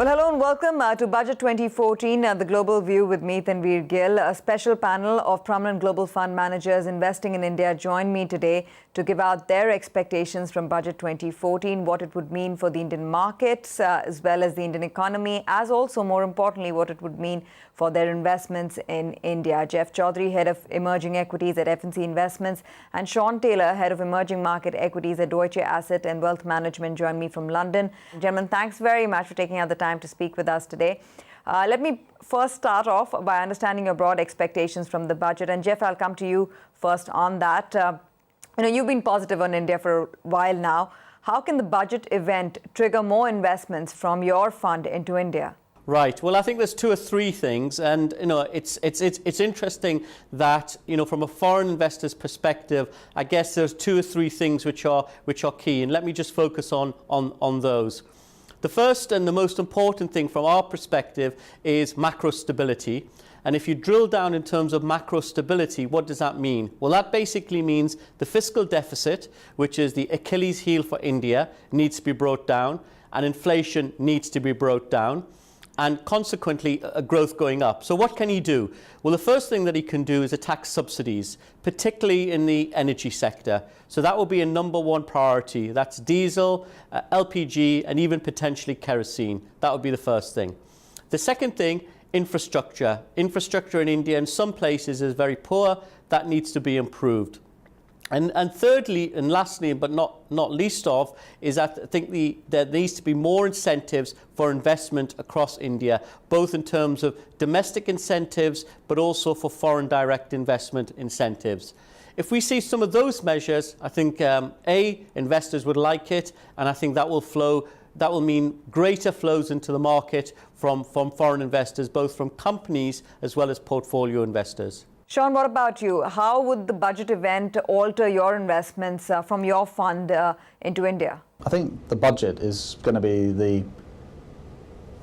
Well, hello and welcome to Budget 2014, The Global View with me, Tanveer Gill. A special panel of prominent global fund managers investing in India joined me today to give out their expectations from Budget 2014, what it would mean for the Indian markets as well as the Indian economy, as also, more importantly, what it would mean for their investments in India. Jeff Chowdhry, Head of Emerging Equities at F&C Investments, and Sean Taylor, Head of Emerging Market Equities at Deutsche Asset and Wealth Management, join me from London. Gentlemen, thanks very much for taking out the time to speak with us today. Let me first start off by understanding your broad expectations from the budget. And Jeff, I'll come to you first on that. You've been positive on India for a while now. How can the budget event trigger more investments from your fund into India? Right. Well, I think there's two or three things, and it's interesting that from a foreign investor's perspective, I guess there's two or three things which are key, and let me just focus on those. The first and the most important thing from our perspective is macro stability. And if you drill down in terms of macro stability, what does that mean? Well, that basically means the fiscal deficit, which is the Achilles heel for India, needs to be brought down, and inflation needs to be brought down, and consequently growth going up. So what can he do? Well, the first thing that he can do is attack subsidies, particularly in the energy sector. So that will be a number one priority. That's diesel, LPG, and even potentially kerosene. That would be the first thing. The second thing, infrastructure. Infrastructure in India in some places is very poor. That needs to be improved. And thirdly, and lastly, but not least of, is that I think there needs to be more incentives for investment across India, both in terms of domestic incentives, but also for foreign direct investment incentives. If we see some of those measures, I think, investors would like it, and I think that will mean greater flows into the market from foreign investors, both from companies as well as portfolio investors. Sean, what about you? How would the budget event alter your investments from your fund into India? I think the budget is going to be the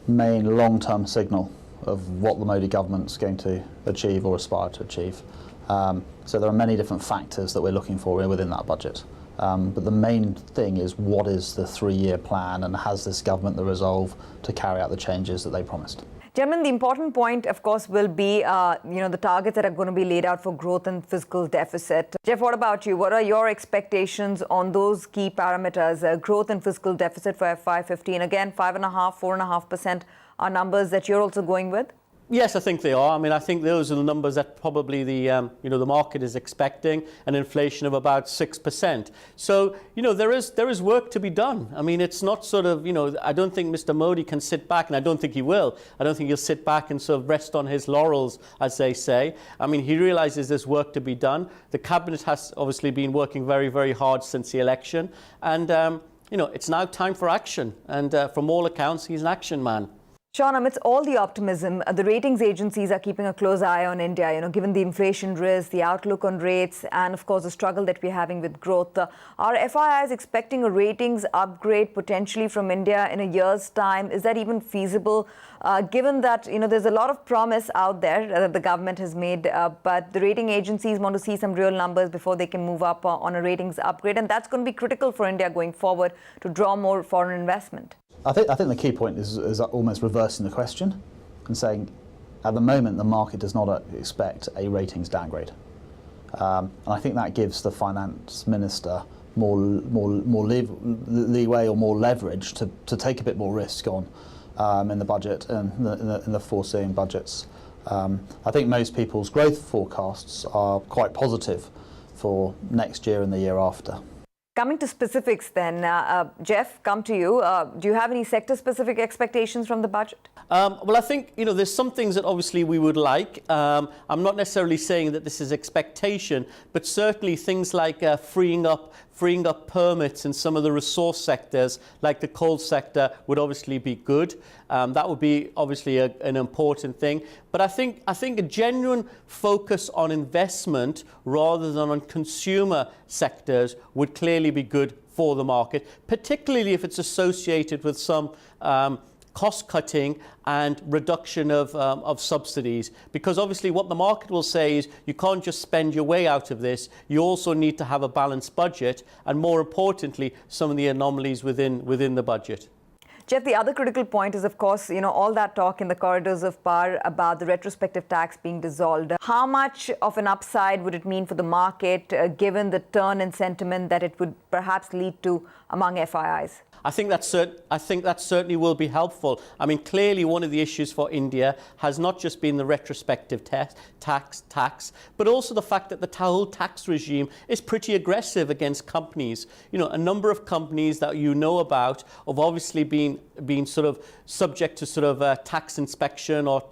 main long-term signal of what the Modi government's going to achieve or aspire to achieve. So there are many different factors that we're looking for within that budget. But the main thing is, what is the three-year plan, and has this government the resolve to carry out the changes that they promised? Gentlemen, the important point, of course, will be the targets that are going to be laid out for growth and fiscal deficit. Jeff, what about you? What are your expectations on those key parameters, growth and fiscal deficit for FY15? Again, 5.5%, 4.5% are numbers that you're also going with? Yes, I think they are. I mean, I think those are the numbers that probably the market is expecting, an inflation of about 6%. So, there is work to be done. I mean, it's not sort of, I don't think Mr. Modi can sit back, and I don't think he will. I don't think he'll sit back and sort of rest on his laurels, as they say. I mean, he realizes there's work to be done. The cabinet has obviously been working very, very hard since the election. And, it's now time for action. And from all accounts, he's an action man. Sean, amidst all the optimism, the ratings agencies are keeping a close eye on India, given the inflation risk, the outlook on rates, and of course the struggle that we're having with growth. Are FIIs expecting a ratings upgrade potentially from India in a year's time? Is that even feasible, given that there's a lot of promise out there that the government has made, but the rating agencies want to see some real numbers before they can move up on a ratings upgrade, and that's going to be critical for India going forward to draw more foreign investment? I think the key point is almost reversing the question and saying, at the moment, the market does not expect a ratings downgrade. And I think that gives the finance minister more leeway or more leverage to take a bit more risk on in the budget and in the foreseeing budgets. I think most people's growth forecasts are quite positive for next year and the year after. Coming to specifics then, Jeff, come to you. Do you have any sector-specific expectations from the budget? Well, I think, there's some things that obviously we would like. I'm not necessarily saying that this is expectation, but certainly things like freeing up permits in some of the resource sectors, like the coal sector, would obviously be good. That would be obviously an important thing. But I think a genuine focus on investment rather than on consumer sectors would clearly be good for the market, particularly if it's associated with some cost-cutting and reduction of subsidies. Because obviously what the market will say is you can't just spend your way out of this. You also need to have a balanced budget and, more importantly, some of the anomalies within the budget. Jeff, the other critical point is, of course, all that talk in the corridors of power about the retrospective tax being dissolved. How much of an upside would it mean for the market, given the turn in sentiment that it would perhaps lead to among FIIs? I think that certainly will be helpful. I mean, clearly one of the issues for India has not just been the retrospective tax, but also the fact that the whole tax regime is pretty aggressive against companies. A number of companies that you know about have obviously been sort of subject to sort of tax inspection or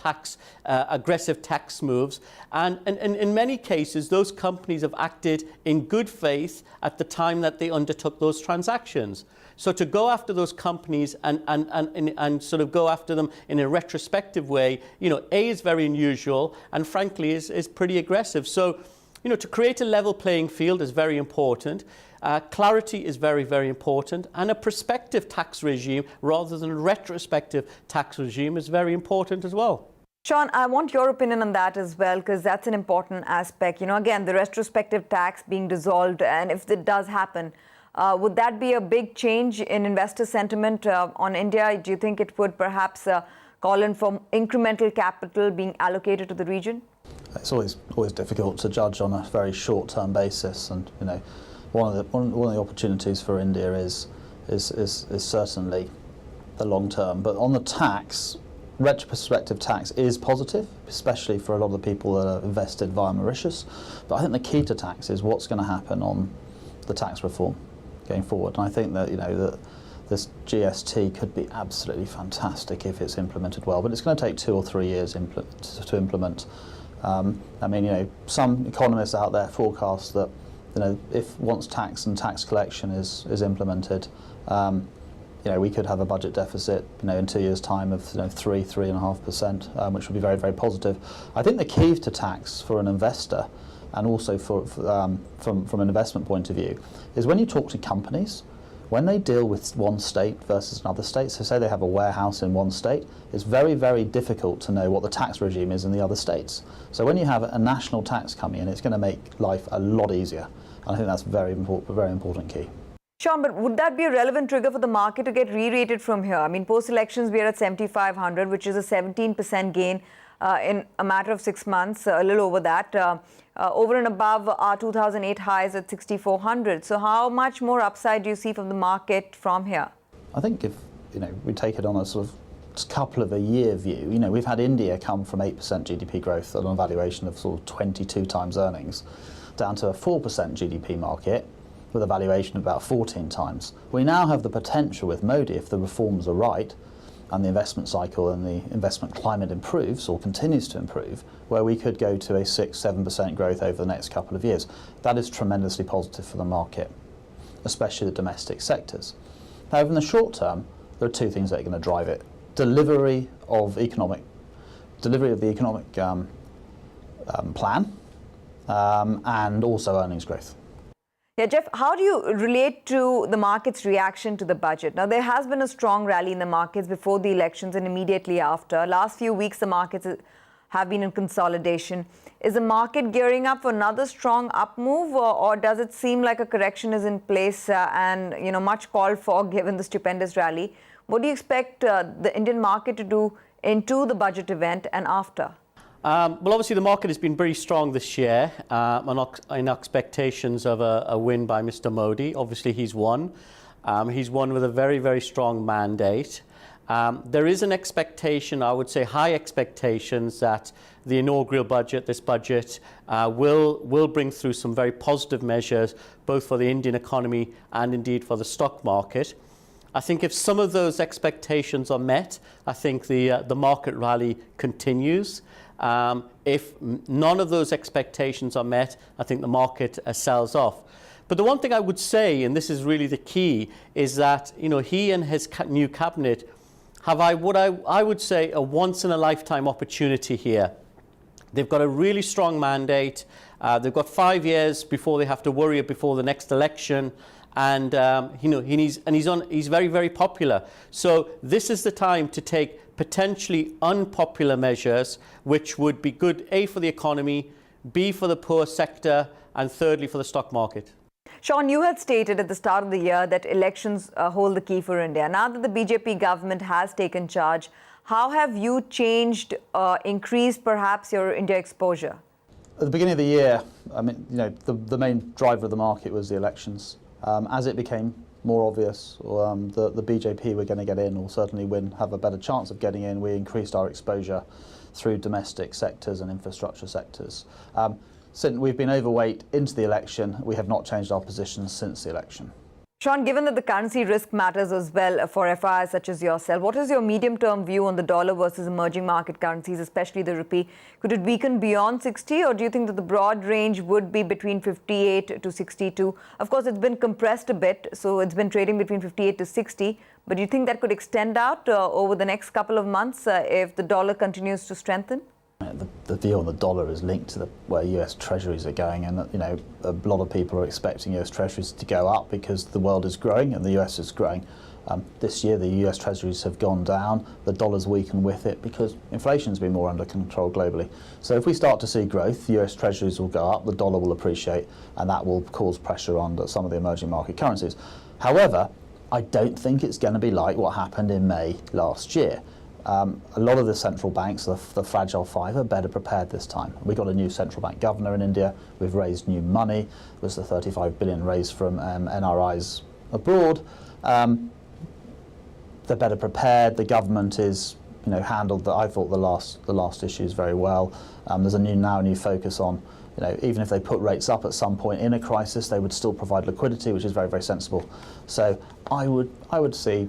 aggressive tax moves. And in many cases, those companies have acted in good faith at the time that they undertook those transactions. So to go after those companies and sort of go after them in a retrospective way, A, is very unusual and frankly is pretty aggressive. So, to create a level playing field is very important. Clarity is very, very important. And a prospective tax regime rather than a retrospective tax regime is very important as well. Sean, I want your opinion on that as well, because that's an important aspect. Again, the retrospective tax being dissolved, and if it does happen, would that be a big change in investor sentiment on India? Do you think it would perhaps call in for incremental capital being allocated to the region? It's always difficult to judge on a very short-term basis, and one of the opportunities for India is certainly the long term. But on the tax, retrospective tax is positive, especially for a lot of the people that are invested via Mauritius. But I think the key to tax is what's going to happen on the tax reform going forward. And I think that that this GST could be absolutely fantastic if it's implemented well, but it's going to take 2 or 3 years to implement. Some economists out there forecast that if once tax and tax collection is implemented, we could have a budget deficit in 2 years' time of 3.5%, which would be very, very positive. I think the key to tax for an investor, and also from an investment point of view, is when you talk to companies, when they deal with one state versus another state, so say they have a warehouse in one state, it's very, very difficult to know what the tax regime is in the other states. So when you have a national tax coming in, it's going to make life a lot easier. And I think that's a very important key. Sean, but would that be a relevant trigger for the market to get re-rated from here? I mean, post-elections, we are at 7,500, which is a 17% gain in a matter of 6 months, a little over that. Over and above our 2008 highs at 6,400. So how much more upside do you see from the market from here? I think if we take it on a sort of couple of a year view, we've had India come from 8% GDP growth on a valuation of sort of 22 times earnings down to a 4% GDP market with a valuation of about 14 times. We now have the potential with Modi, if the reforms are right, and the investment cycle and the investment climate improves or continues to improve, where we could go to a 6-7% growth over the next couple of years. That is tremendously positive for the market, especially the domestic sectors. Now, in the short term, there are two things that are going to drive it: delivery of the economic plan, and also earnings growth. Yeah, Jeff, how do you relate to the market's reaction to the budget? Now, there has been a strong rally in the markets before the elections and immediately after. Last few weeks, the markets have been in consolidation. Is the market gearing up for another strong up move, or does it seem like a correction is in place and much called for given the stupendous rally? What do you expect the Indian market to do into the budget event and after? Well, obviously the market has been very strong this year in expectations of a win by Mr. Modi. Obviously he's won. He's won with a very, very strong mandate. There is an expectation, I would say high expectations, that the inaugural budget, this budget, will bring through some very positive measures, both for the Indian economy and indeed for the stock market. I think if some of those expectations are met, I think the market rally continues. If none of those expectations are met, I think the market sells off. But the one thing I would say, and this is really the key, is that he and his new cabinet have what I would say a once-in-a-lifetime opportunity here. They've got a really strong mandate. They've got 5 years before they have to worry before the next election. And he's very, very popular. So this is the time to take potentially unpopular measures, which would be good, A, for the economy, B, for the poor sector, and thirdly, for the stock market. Sean, you had stated at the start of the year that elections hold the key for India. Now that the BJP government has taken charge, how have you changed, increased perhaps your India exposure? At the beginning of the year, I mean, the main driver of the market was the elections. As it became more obvious the BJP were going to get in, or certainly have a better chance of getting in, we increased our exposure through domestic sectors and infrastructure sectors. Since we've been overweight into the election, we have not changed our position since the election. Sean, given that the currency risk matters as well for FIIs such as yourself, what is your medium-term view on the dollar versus emerging market currencies, especially the rupee? Could it weaken beyond 60, or do you think that the broad range would be between 58 to 62? Of course, it's been compressed a bit, so it's been trading between 58 to 60. But do you think that could extend out over the next couple of months if the dollar continues to strengthen? The view on the dollar is linked to where US Treasuries are going, and a lot of people are expecting US Treasuries to go up because the world is growing and the US is growing. This year the US Treasuries have gone down, the dollar's weakened with it because inflation's been more under control globally. So if we start to see growth, US Treasuries will go up, the dollar will appreciate, and that will cause pressure on some of the emerging market currencies. However, I don't think it's going to be like what happened in May last year. A lot of the central banks, the Fragile Five, are better prepared this time. We got a new central bank governor in India. We've raised new money. It was the 35 billion raised from NRIs abroad. They're better prepared. The government is, handled I thought the last issues very well. There's a new focus on, even if they put rates up at some point in a crisis, they would still provide liquidity, which is very, very sensible. So I would see,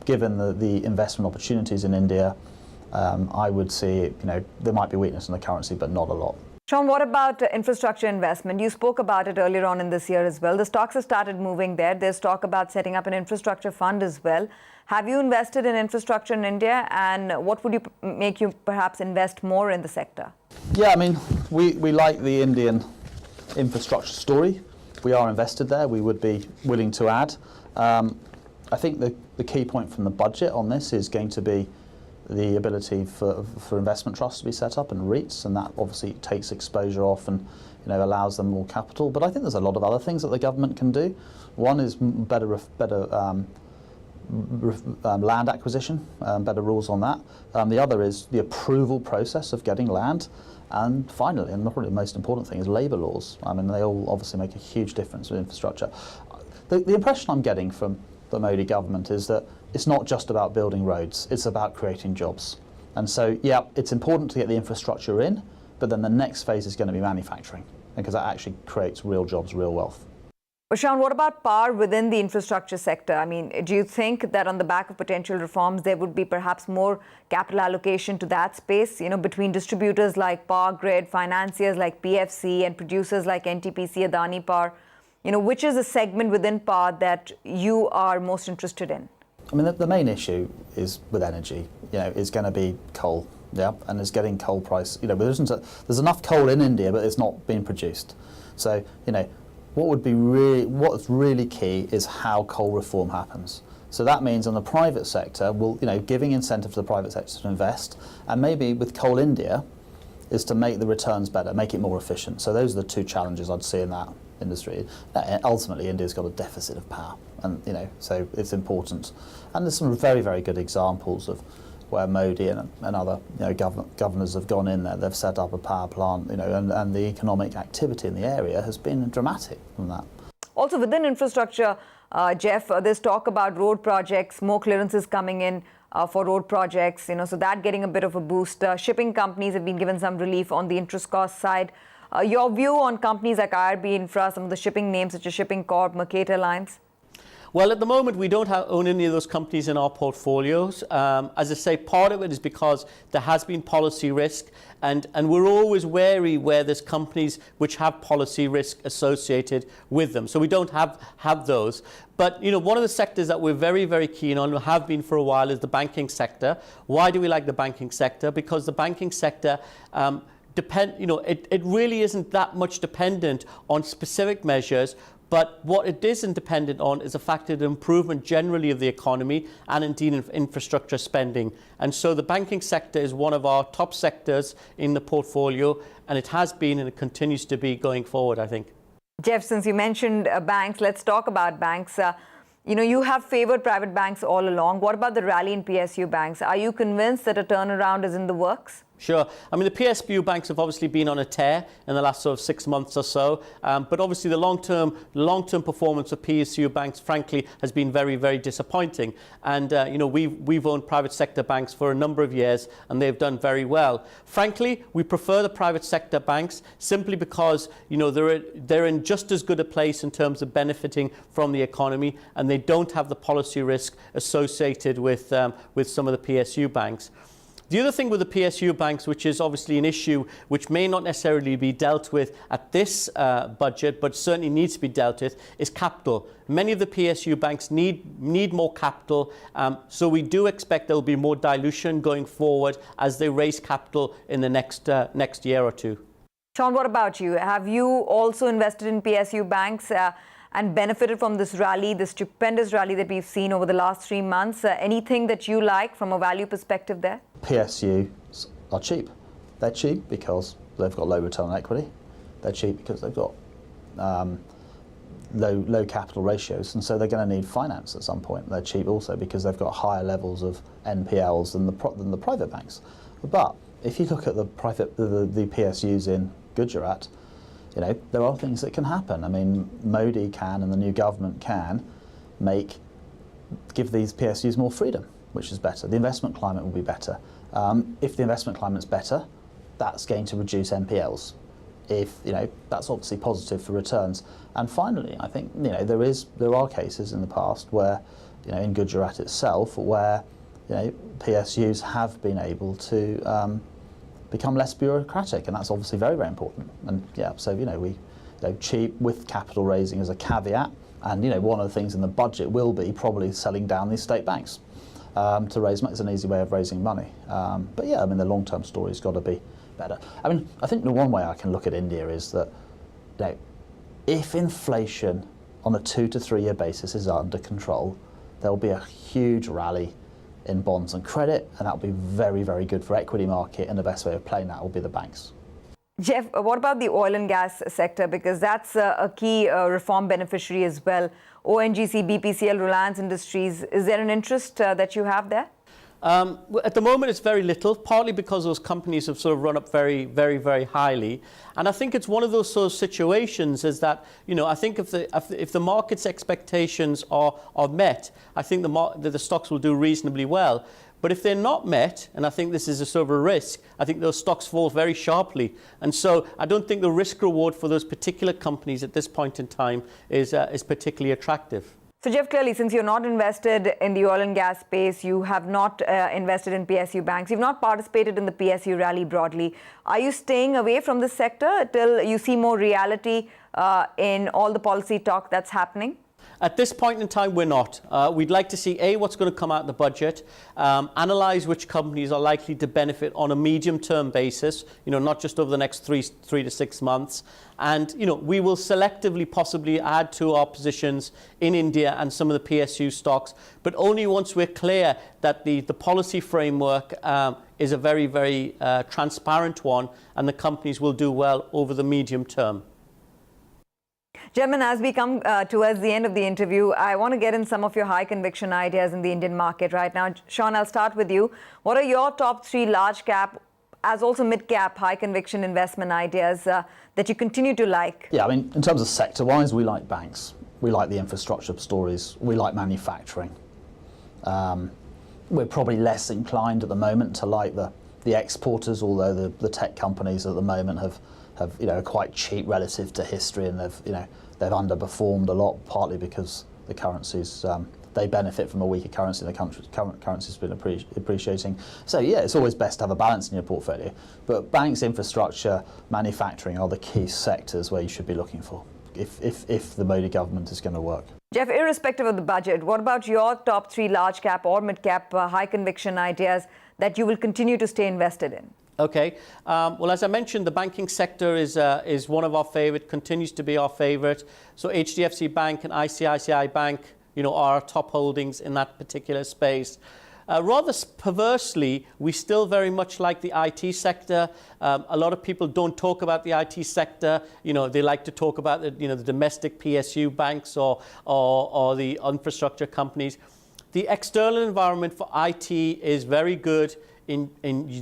given the investment opportunities in India, I would see, there might be weakness in the currency, but not a lot. Sean, what about infrastructure investment? You spoke about it earlier on in this year as well. The stocks have started moving there. There's talk about setting up an infrastructure fund as well. Have you invested in infrastructure in India, and what would make you perhaps invest more in the sector? Yeah, I mean, we like the Indian infrastructure story. We are invested there. We would be willing to add. I think the key point from the budget on this is going to be the ability for investment trusts to be set up and REITs, and that obviously takes exposure off and allows them more capital. But I think there's a lot of other things that the government can do. One is better land acquisition, better rules on that. The other is the approval process of getting land. And finally, and probably the most important thing, is labour laws. I mean, they all obviously make a huge difference with infrastructure. The impression I'm getting from the Modi government is that it's not just about building roads, it's about creating jobs. And so, yeah, it's important to get the infrastructure in, but then the next phase is going to be manufacturing, because that actually creates real jobs, real wealth. But Sean, what about power within the infrastructure sector? I mean, do you think that on the back of potential reforms, there would be perhaps more capital allocation to that space, between distributors like Power Grid, financiers like PFC, and producers like NTPC, Adani Power? Which is a segment within power that you are most interested in? I mean, the main issue is with energy, is going to be coal, yeah, and it's getting coal price. There's enough coal in India, but it's not being produced. So, what's really key is how coal reform happens. So that means on the private sector, giving incentive to the private sector to invest, and maybe with Coal India, is to make the returns better, make it more efficient. So those are the two challenges I'd see in that industry. Ultimately, India's got a deficit of power, and so it's important. And there's some very, very good examples of where Modi and other governors have gone in there. They've set up a power plant, and the economic activity in the area has been dramatic from that. Also within infrastructure, Jeff, there's talk about road projects, more clearances coming in for road projects, so that getting a bit of a boost. Shipping companies have been given some relief on the interest cost side. Your view on companies like IRB Infra, some of the shipping names such as Shipping Corp, Mercator Lines? Well, at the moment, we don't own any of those companies in our portfolios. As I say, part of it is because there has been policy risk, and we're always wary where there's companies which have policy risk associated with them. So we don't have those. But, one of the sectors that we're very, very keen on, and have been for a while, is the banking sector. Why do we like the banking sector? Because the banking sector it really isn't that much dependent on specific measures, but what it isn't dependent on is the fact that improvement generally of the economy and indeed in infrastructure spending. And so the banking sector is one of our top sectors in the portfolio, and it has been and it continues to be going forward, I think. Jeff, since you mentioned banks, let's talk about banks. You have favored private banks all along. What about the rally in PSU banks? Are you convinced that a turnaround is in the works? Sure. I mean, the PSU banks have obviously been on a tear in the last sort of 6 months or so. But obviously the long-term performance of PSU banks, frankly, has been very, very disappointing. And, we've owned private sector banks for a number of years and they've done very well. Frankly, we prefer the private sector banks simply because, they're in just as good a place in terms of benefiting from the economy and they don't have the policy risk associated with some of the PSU banks. The other thing with the PSU banks, which is obviously an issue which may not necessarily be dealt with at this budget, but certainly needs to be dealt with, is capital. Many of the PSU banks need more capital, so we do expect there will be more dilution going forward as they raise capital in the next year or two. Sean, what about you? Have you also invested in PSU banks and benefited from this rally, this stupendous rally that we've seen over the last 3 months? Anything that you like from a value perspective there? PSUs are cheap. They're cheap because they've got low return on equity. They're cheap because they've got low capital ratios, and so they're going to need finance at some point. They're cheap also because they've got higher levels of NPLs than the private banks. But if you look at the PSUs in Gujarat, there are things that can happen. I mean, Modi can and the new government can give these PSUs more freedom, which is better. The investment climate will be better. If the investment climate's better, that's going to reduce NPLs. That's obviously positive for returns. And finally, I think there are cases in the past where, in Gujarat itself, where PSUs have been able to become less bureaucratic, and that's obviously very, very important. And we cheap with capital raising as a caveat. And one of the things in the budget will be probably selling down these state banks. To raise money. It's an easy way of raising money. But the long-term story's got to be better. I think the one way I can look at India is that, if inflation on a 2 to 3 year basis is under control, there'll be a huge rally in bonds and credit, and that'll be very, very good for equity market, and the best way of playing that will be the banks. Jeff, what about the oil and gas sector? Because that's a key reform beneficiary as well. ONGC, BPCL, Reliance Industries, is there an interest that you have there? At the moment, it's very little, partly because those companies have sort of run up very, very, very highly. And I think it's one of those sort of situations is that, I think if the market's expectations are met, I think the stocks will do reasonably well. But if they're not met, and I think this is a sort of a risk, I think those stocks fall very sharply. And so I don't think the risk reward for those particular companies at this point in time is particularly attractive. So Jeff, clearly, since you're not invested in the oil and gas space, you have not invested in PSU banks, you've not participated in the PSU rally broadly. Are you staying away from the sector till you see more reality in all the policy talk that's happening? At this point in time, we're not. We'd like to see, what's going to come out of the budget, analyse which companies are likely to benefit on a medium-term basis, not just over the next three to 6 months. And, we will selectively possibly add to our positions in India and some of the PSU stocks, but only once we're clear that the policy framework is a very, very transparent one and the companies will do well over the medium term. Gentlemen, as we come towards the end of the interview, I want to get in some of your high conviction ideas in the Indian market right now. Sean, I'll start with you. What are your top 3 large cap, as also mid cap, high conviction investment ideas that you continue to like? Yeah, in terms of sector wise, we like banks. We like the infrastructure stories. We like manufacturing. We're probably less inclined at the moment to like the exporters, although the tech companies at the moment have quite cheap relative to history, and they've underperformed a lot, partly because the currencies they benefit from a weaker currency. The current currency's been appreciating. So it's always best to have a balance in your portfolio. But banks, infrastructure, manufacturing are the key sectors where you should be looking for if the Modi government is going to work. Jeff, irrespective of the budget, what about your top 3 large cap or mid cap high conviction ideas that you will continue to stay invested in? Okay. Well, as I mentioned, the banking sector is one of our favourite, continues to be our favourite. So HDFC Bank and ICICI Bank, are our top holdings in that particular space. Rather perversely, we still very much like the IT sector. A lot of people don't talk about the IT sector. They like to talk about the domestic PSU banks or the infrastructure companies. The external environment for IT is very good in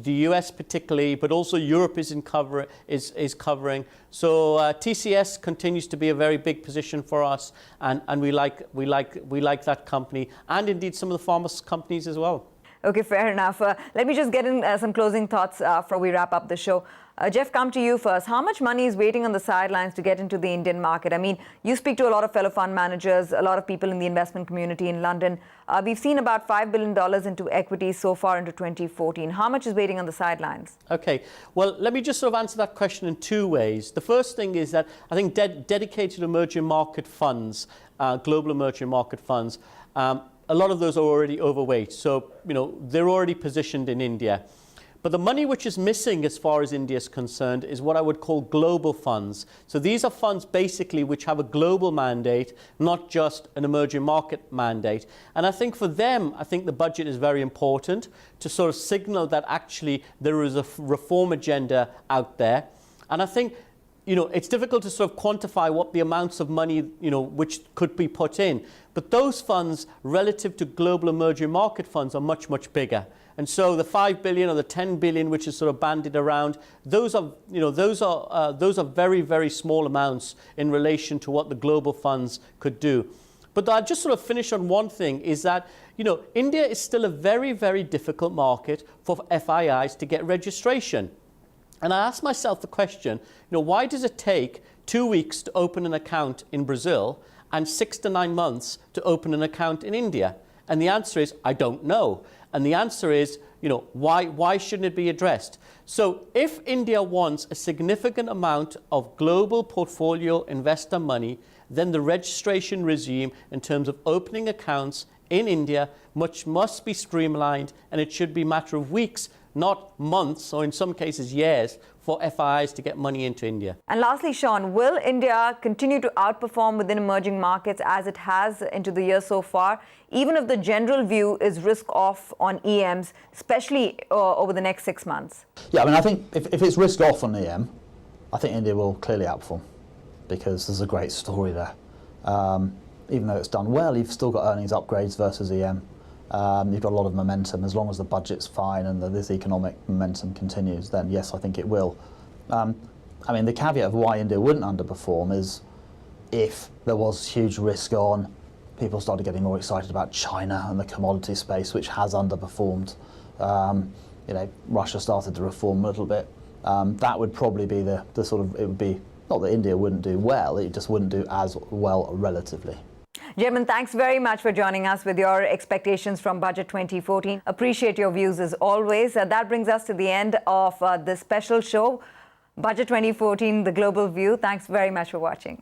the US particularly, but also Europe is covering. So TCS continues to be a very big position for us, and we like that company, and indeed some of the pharma companies as well. Okay, fair enough. Let me just get in some closing thoughts before we wrap up the show. Jeff, come to you first. How much money is waiting on the sidelines to get into the Indian market? I mean, you speak to a lot of fellow fund managers, a lot of people in the investment community in London. We've seen about $5 billion into equities so far into 2014. How much is waiting on the sidelines? Okay, well, let me just sort of answer that question in two ways. The first thing is that I think dedicated emerging market funds, global emerging market funds, a lot of those are already overweight. So, they're already positioned in India. But the money which is missing as far as India is concerned is what I would call global funds. So these are funds basically which have a global mandate, not just an emerging market mandate. And I think for them, I think the budget is very important to sort of signal that actually there is a reform agenda out there. And I think it's difficult to sort of quantify what the amounts of money, which could be put in. But those funds relative to global emerging market funds are much, much bigger. And so the 5 billion or the 10 billion, which is sort of bandied around, those are very, very small amounts in relation to what the global funds could do. But I'll just sort of finish on one thing, is that, India is still a very, very difficult market for FIIs to get registration. And I asked myself the question, why does it take 2 weeks to open an account in Brazil and 6 to 9 months to open an account in India? And the answer is, I don't know. And the answer is, why shouldn't it be addressed? So if India wants a significant amount of global portfolio investor money, then the registration regime in terms of opening accounts in India must be streamlined, and it should be a matter of weeks, not months, or in some cases years, for FIIs to get money into India. And lastly, Sean, will India continue to outperform within emerging markets as it has into the year so far, even if the general view is risk off on EMs, especially over the next 6 months? Yeah, I think if it's risk off on EM, I think India will clearly outperform, because there's a great story there. Even though it's done well, you've still got earnings upgrades versus EM. You've got a lot of momentum. As long as the budget's fine and this economic momentum continues, then yes, I think it will. The caveat of why India wouldn't underperform is if there was huge risk on, people started getting more excited about China and the commodity space, which has underperformed. Russia started to reform a little bit. That would probably be the sort of, it would be, not that India wouldn't do well, it just wouldn't do as well relatively. Gentlemen, thanks very much for joining us with your expectations from Budget 2014. Appreciate your views as always. That brings us to the end of this special show, Budget 2014, The Global View. Thanks very much for watching.